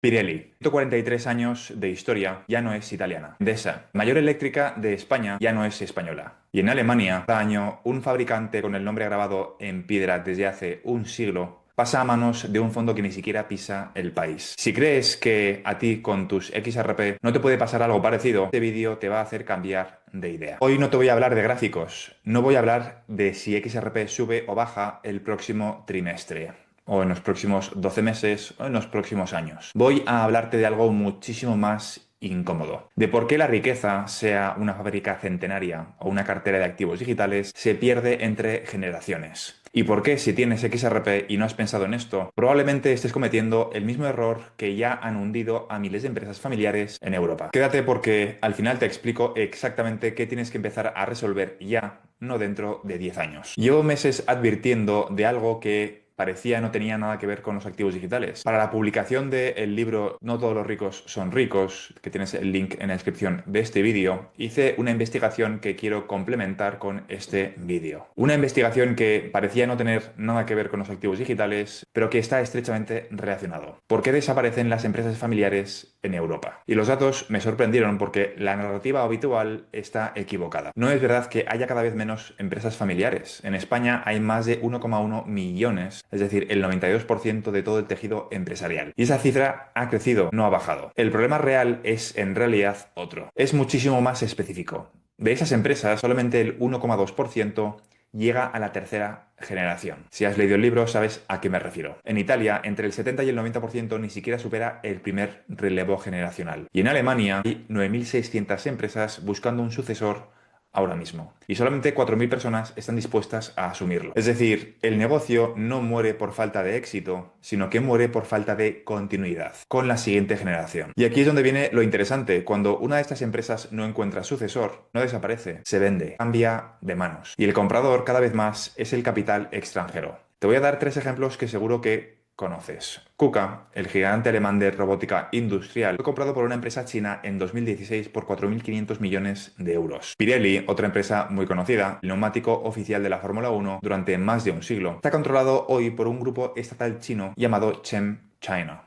Pirelli, 143 años de historia, ya no es italiana. Endesa, mayor eléctrica de España, ya no es española. Y en Alemania, cada año, un fabricante con el nombre grabado en piedra desde hace un siglo pasa a manos de un fondo que ni siquiera pisa el país. Si crees que a ti con tus XRP no te puede pasar algo parecido, este vídeo te va a hacer cambiar de idea. Hoy no te voy a hablar de gráficos, no voy a hablar de si XRP sube o baja el próximo trimestre, o en los próximos 12 meses, o en los próximos años. Voy a hablarte de algo muchísimo más incómodo. De por qué la riqueza, sea una fábrica centenaria o una cartera de activos digitales, se pierde entre generaciones. Y por qué, si tienes XRP y no has pensado en esto, probablemente estés cometiendo el mismo error que ya han hundido a miles de empresas familiares en Europa. Quédate porque al final te explico exactamente qué tienes que empezar a resolver ya, no dentro de 10 años. Llevo meses advirtiendo de algo que parecía no tenía nada que ver con los activos digitales. Para la publicación del libro No todos los ricos son ricos, que tienes el link en la descripción de este vídeo, hice una investigación que quiero complementar con este vídeo. Una investigación que parecía no tener nada que ver con los activos digitales, pero que está estrechamente relacionado. ¿Por qué desaparecen las empresas familiares en Europa? Y los datos me sorprendieron porque la narrativa habitual está equivocada. No es verdad que haya cada vez menos empresas familiares. En España hay más de 1,1 millones, es decir, el 92% de todo el tejido empresarial. Y esa cifra ha crecido, no ha bajado. El problema real es en realidad otro. Es muchísimo más específico. De esas empresas, solamente el 1,2% llega a la tercera generación. Si has leído el libro, sabes a qué me refiero. En Italia, entre el 70 y el 90% ni siquiera supera el primer relevo generacional. Y en Alemania hay 9.600 empresas buscando un sucesor ahora mismo. Y solamente 4.000 personas están dispuestas a asumirlo. Es decir, el negocio no muere por falta de éxito, sino que muere por falta de continuidad con la siguiente generación. Y aquí es donde viene lo interesante. Cuando una de estas empresas no encuentra sucesor, no desaparece, se vende, cambia de manos. Y el comprador cada vez más es el capital extranjero. Te voy a dar 3 ejemplos que seguro que conoces. KUKA, el gigante alemán de robótica industrial, fue comprado por una empresa china en 2016 por 4.500 millones de euros. Pirelli, otra empresa muy conocida, el neumático oficial de la Fórmula 1 durante más de un siglo, está controlado hoy por un grupo estatal chino llamado ChemChina.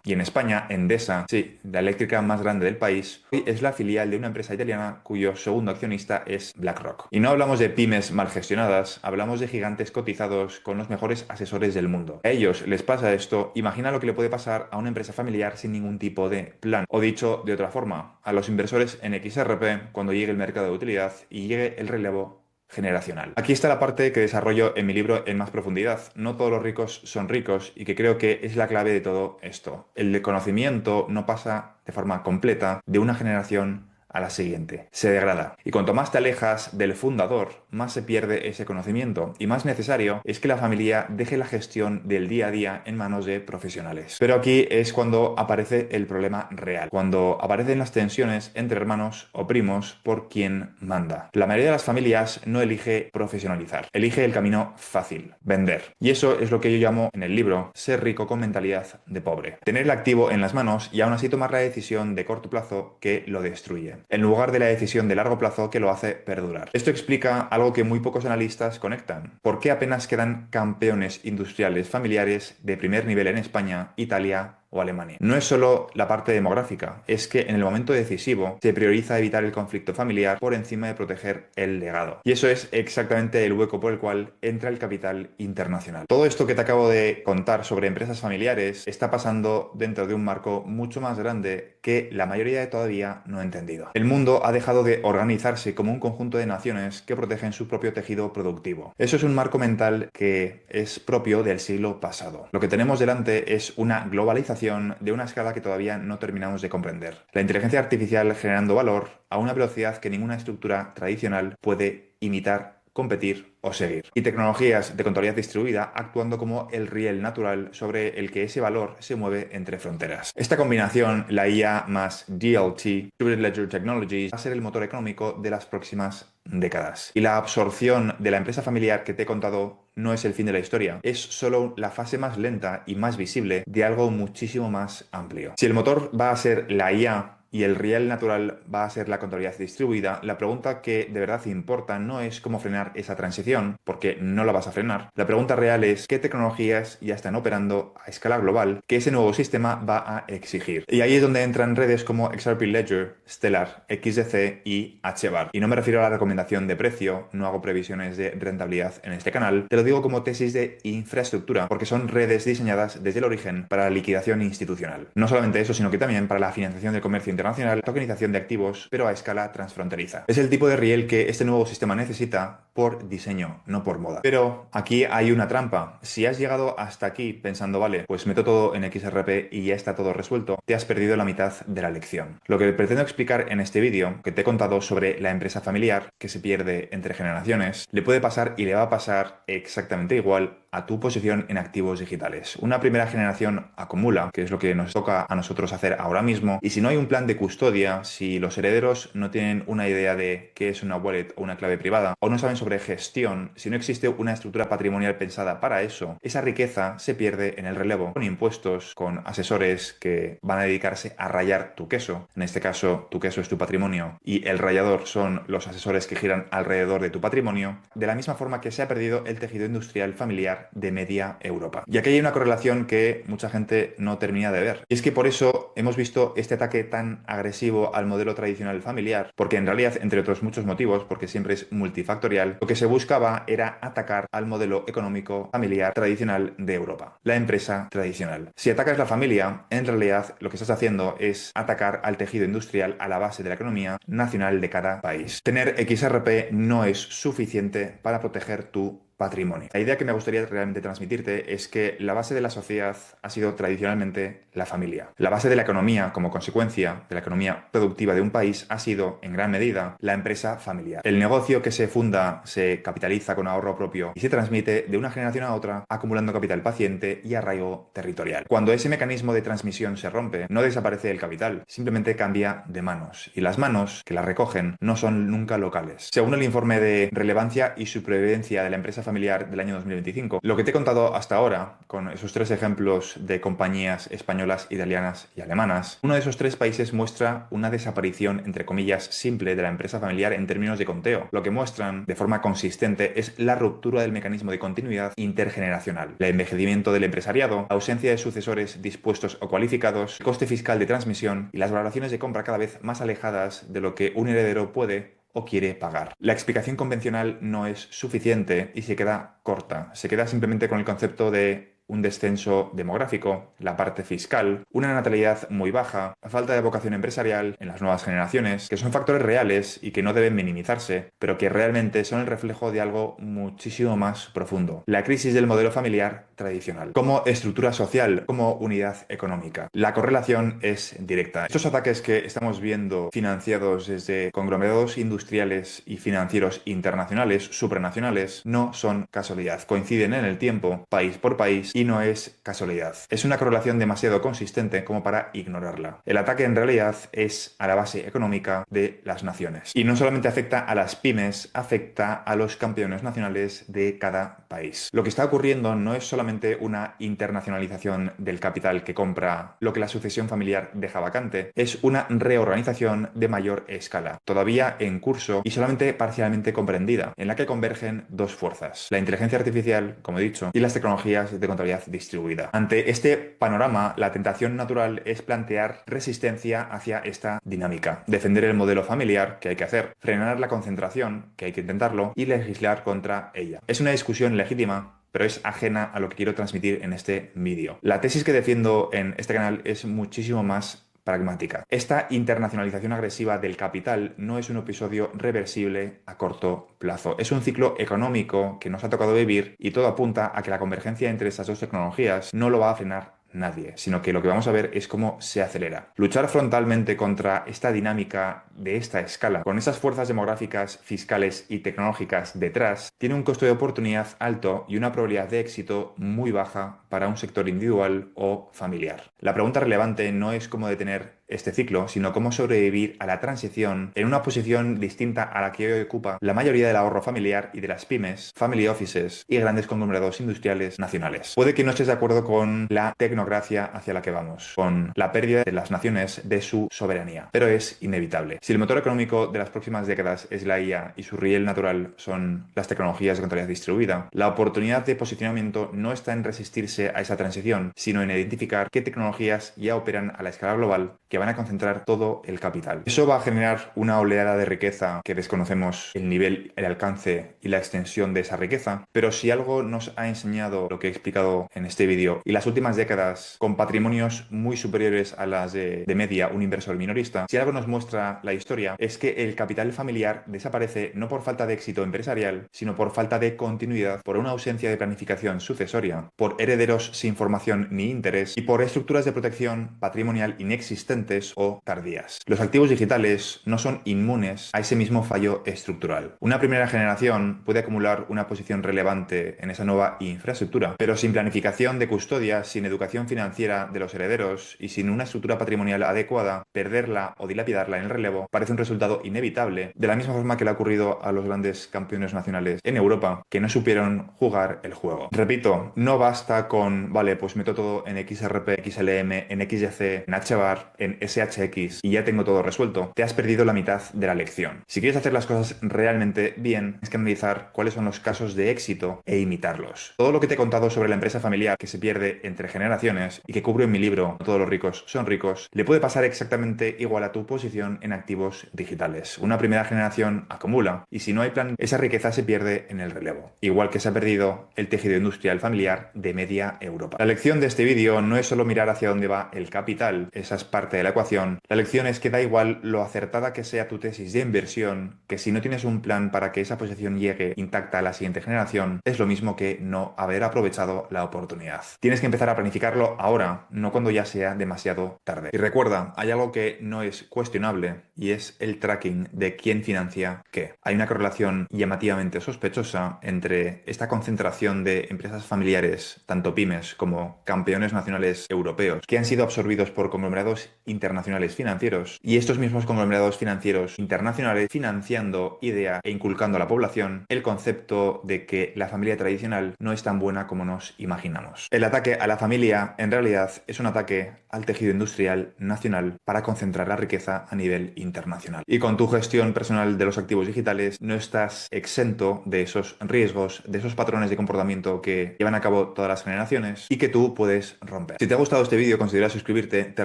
Y en España, Endesa, sí, la eléctrica más grande del país, hoy es la filial de una empresa italiana cuyo segundo accionista es BlackRock. Y no hablamos de pymes mal gestionadas, hablamos de gigantes cotizados con los mejores asesores del mundo. A ellos les pasa esto, imagina lo que le puede pasar a una empresa familiar sin ningún tipo de plan. O dicho de otra forma, a los inversores en XRP cuando llegue el mercado de utilidad y llegue el relevo generacional. Aquí está la parte que desarrollo en mi libro en más profundidad. No todos los ricos son ricos y que creo que es la clave de todo esto. El conocimiento no pasa de forma completa de una generación a la siguiente. Se degrada. Y cuanto más te alejas del fundador, más se pierde ese conocimiento. Y más necesario es que la familia deje la gestión del día a día en manos de profesionales. Pero aquí es cuando aparece el problema real. Cuando aparecen las tensiones entre hermanos o primos por quien manda. La mayoría de las familias no elige profesionalizar. Elige el camino fácil. Vender. Y eso es lo que yo llamo en el libro ser rico con mentalidad de pobre. Tener el activo en las manos y aún así tomar la decisión de corto plazo que lo destruye, en lugar de la decisión de largo plazo que lo hace perdurar. Esto explica algo que muy pocos analistas conectan. ¿Por qué apenas quedan campeones industriales familiares de primer nivel en España, Italia o Alemania? No es solo la parte demográfica, es que en el momento decisivo se prioriza evitar el conflicto familiar por encima de proteger el legado. Y eso es exactamente el hueco por el cual entra el capital internacional. Todo esto que te acabo de contar sobre empresas familiares está pasando dentro de un marco mucho más grande que la mayoría todavía no ha entendido. El mundo ha dejado de organizarse como un conjunto de naciones que protegen su propio tejido productivo. Eso es un marco mental que es propio del siglo pasado. Lo que tenemos delante es una globalización de una escala que todavía no terminamos de comprender. La inteligencia artificial generando valor a una velocidad que ninguna estructura tradicional puede imitar, competir o seguir. Y tecnologías de contabilidad distribuida actuando como el riel natural sobre el que ese valor se mueve entre fronteras. Esta combinación, la IA más DLT, Distributed Ledger Technologies, va a ser el motor económico de las próximas décadas. Y la absorción de la empresa familiar que te he contado no es el fin de la historia, es solo la fase más lenta y más visible de algo muchísimo más amplio. Si el motor va a ser la IA, y el real natural va a ser la contabilidad distribuida, la pregunta que de verdad importa no es cómo frenar esa transición, porque no la vas a frenar. La pregunta real es qué tecnologías ya están operando a escala global que ese nuevo sistema va a exigir. Y ahí es donde entran redes como XRP Ledger, Stellar, XDC y HBAR. Y no me refiero a la recomendación de precio, no hago previsiones de rentabilidad en este canal, te lo digo como tesis de infraestructura, porque son redes diseñadas desde el origen para la liquidación institucional. No solamente eso, sino que también para la financiación del comercio internacional, tokenización de activos, pero a escala transfronteriza. Es el tipo de riel que este nuevo sistema necesita por diseño, no por moda. Pero aquí hay una trampa. Si has llegado hasta aquí pensando, vale, pues meto todo en XRP y ya está todo resuelto, te has perdido la mitad de la lección. Lo que pretendo explicar en este vídeo, que te he contado sobre la empresa familiar que se pierde entre generaciones, le puede pasar y le va a pasar exactamente igual a tu posición en activos digitales. Una primera generación acumula, que es lo que nos toca a nosotros hacer ahora mismo, y si no hay un plan de custodia, si los herederos no tienen una idea de qué es una wallet o una clave privada, o no saben sobre gestión, si no existe una estructura patrimonial pensada para eso, esa riqueza se pierde en el relevo, con impuestos, con asesores que van a dedicarse a rayar tu queso. En este caso, tu queso es tu patrimonio y el rallador son los asesores que giran alrededor de tu patrimonio, de la misma forma que se ha perdido el tejido industrial familiar de media Europa. Y aquí hay una correlación que mucha gente no termina de ver. Y es que por eso hemos visto este ataque tan agresivo al modelo tradicional familiar, porque en realidad, entre otros muchos motivos, porque siempre es multifactorial, lo que se buscaba era atacar al modelo económico familiar tradicional de Europa, la empresa tradicional. Si atacas la familia, en realidad lo que estás haciendo es atacar al tejido industrial, a la base de la economía nacional de cada país. Tener XRP no es suficiente para proteger tu patrimonio. La idea que me gustaría realmente transmitirte es que la base de la sociedad ha sido tradicionalmente la familia. La base de la economía, como consecuencia de la economía productiva de un país, ha sido, en gran medida, la empresa familiar. El negocio que se funda, se capitaliza con ahorro propio y se transmite de una generación a otra, acumulando capital paciente y arraigo territorial. Cuando ese mecanismo de transmisión se rompe, no desaparece el capital, simplemente cambia de manos. Y las manos que la recogen no son nunca locales. Según el informe de relevancia y supervivencia de la empresa familiar del año 2025. Lo que te he contado hasta ahora, con esos tres ejemplos de compañías españolas, italianas y alemanas, uno de esos tres países muestra una desaparición, entre comillas, simple de la empresa familiar en términos de conteo. Lo que muestran de forma consistente es la ruptura del mecanismo de continuidad intergeneracional, el envejecimiento del empresariado, la ausencia de sucesores dispuestos o cualificados, el coste fiscal de transmisión y las valoraciones de compra cada vez más alejadas de lo que un heredero puede o quiere pagar. La explicación convencional no es suficiente y se queda corta. Se queda simplemente con el concepto de un descenso demográfico, la parte fiscal, una natalidad muy baja, la falta de vocación empresarial en las nuevas generaciones, que son factores reales y que no deben minimizarse, pero que realmente son el reflejo de algo muchísimo más profundo. La crisis del modelo familiar tradicional, como estructura social, como unidad económica. La correlación es directa. Estos ataques que estamos viendo financiados desde conglomerados industriales y financieros internacionales, supranacionales, no son casualidad. Coinciden en el tiempo, país por país, y no es casualidad. Es una correlación demasiado consistente como para ignorarla. El ataque en realidad es a la base económica de las naciones. Y no solamente afecta a las pymes, afecta a los campeones nacionales de cada país. Lo que está ocurriendo no es solamente una internacionalización del capital que compra lo que la sucesión familiar deja vacante, es una reorganización de mayor escala, todavía en curso y solamente parcialmente comprendida, en la que convergen dos fuerzas: la inteligencia artificial, como he dicho, y las tecnologías de contabilidad distribuida. Ante este panorama, la tentación natural es plantear resistencia hacia esta dinámica, defender el modelo familiar, que hay que hacer, frenar la concentración, que hay que intentarlo, y legislar contra ella. Es una discusión legítima, pero es ajena a lo que quiero transmitir en este vídeo. La tesis que defiendo en este canal es muchísimo más pragmática. Esta internacionalización agresiva del capital no es un episodio reversible a corto plazo. Es un ciclo económico que nos ha tocado vivir y todo apunta a que la convergencia entre estas dos tecnologías no lo va a frenar nadie, sino que lo que vamos a ver es cómo se acelera. Luchar frontalmente contra esta dinámica de esta escala, con esas fuerzas demográficas, fiscales y tecnológicas detrás, tiene un costo de oportunidad alto y una probabilidad de éxito muy baja para un sector individual o familiar. La pregunta relevante no es cómo detener este ciclo, sino cómo sobrevivir a la transición en una posición distinta a la que hoy ocupa la mayoría del ahorro familiar y de las pymes, family offices y grandes conglomerados industriales nacionales. Puede que no estés de acuerdo con la tecnocracia hacia la que vamos, con la pérdida de las naciones de su soberanía, pero es inevitable. Si el motor económico de las próximas décadas es la IA y su riel natural son las tecnologías de contabilidad distribuida, la oportunidad de posicionamiento no está en resistirse a esa transición, sino en identificar qué tecnologías ya operan a la escala global que van a concentrar todo el capital. Eso va a generar una oleada de riqueza que desconocemos el nivel, el alcance y la extensión de esa riqueza, pero si algo nos ha enseñado lo que he explicado en este vídeo y las últimas décadas con patrimonios muy superiores a las de media un inversor minorista, si algo nos muestra la historia es que el capital familiar desaparece no por falta de éxito empresarial, sino por falta de continuidad, por una ausencia de planificación sucesoria, por herederos sin formación ni interés y por estructuras de protección patrimonial inexistentes o tardías. Los activos digitales no son inmunes a ese mismo fallo estructural. Una primera generación puede acumular una posición relevante en esa nueva infraestructura, pero sin planificación de custodia, sin educación financiera de los herederos y sin una estructura patrimonial adecuada, perderla o dilapidarla en el relevo parece un resultado inevitable, de la misma forma que le ha ocurrido a los grandes campeones nacionales en Europa que no supieron jugar el juego. Repito, no basta con, vale, pues meto todo en XRP, XLM, en XYZ, en HBAR, en SHX y ya tengo todo resuelto. Te has perdido la mitad de la lección. Si quieres hacer las cosas realmente bien, es que analizar cuáles son los casos de éxito e imitarlos. Todo lo que te he contado sobre la empresa familiar que se pierde entre generaciones y que cubro en mi libro No todos los ricos son ricos, le puede pasar exactamente igual a tu posición en activos digitales. Una primera generación acumula y si no hay plan, esa riqueza se pierde en el relevo. Igual que se ha perdido el tejido industrial familiar de media Europa. La lección de este vídeo no es solo mirar hacia dónde va el capital, esa es parte de la ecuación. La lección es que da igual lo acertada que sea tu tesis de inversión, que si no tienes un plan para que esa posición llegue intacta a la siguiente generación, es lo mismo que no haber aprovechado la oportunidad. Tienes que empezar a planificarlo ahora, no cuando ya sea demasiado tarde. Y recuerda, hay algo que no es cuestionable y es el tracking de quién financia qué. Hay una correlación llamativamente sospechosa entre esta concentración de empresas familiares, tanto pymes como campeones nacionales europeos, que han sido absorbidos por conglomerados internacionales financieros y estos mismos conglomerados financieros internacionales financiando idea e inculcando a la población el concepto de que la familia tradicional no es tan buena como nos imaginamos. El ataque a la familia en realidad es un ataque al tejido industrial nacional para concentrar la riqueza a nivel internacional. Y con tu gestión personal de los activos digitales no estás exento de esos riesgos, de esos patrones de comportamiento que llevan a cabo todas las generaciones y que tú puedes romper. Si te ha gustado este vídeo, considera suscribirte. Te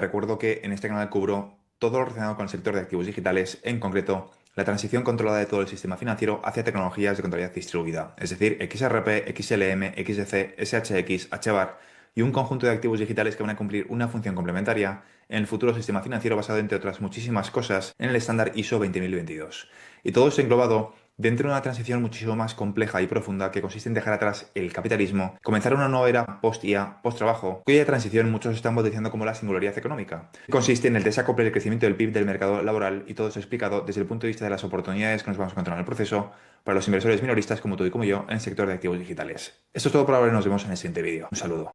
recuerdo que en este canal cubro todo lo relacionado con el sector de activos digitales, en concreto la transición controlada de todo el sistema financiero hacia tecnologías de contabilidad distribuida, es decir, XRP, XLM, XDC, SHX, HBAR y un conjunto de activos digitales que van a cumplir una función complementaria en el futuro sistema financiero basado, entre otras muchísimas cosas, en el estándar ISO 20022. Y todo esto englobado dentro de una transición muchísimo más compleja y profunda que consiste en dejar atrás el capitalismo, comenzar una nueva era post-IA, post-trabajo, cuya transición muchos están bautizando como la singularidad económica. Consiste en el desacople del crecimiento del PIB del mercado laboral y todo eso explicado desde el punto de vista de las oportunidades que nos vamos a encontrar en el proceso para los inversores minoristas como tú y como yo en el sector de activos digitales. Esto es todo por ahora y nos vemos en el siguiente vídeo. Un saludo.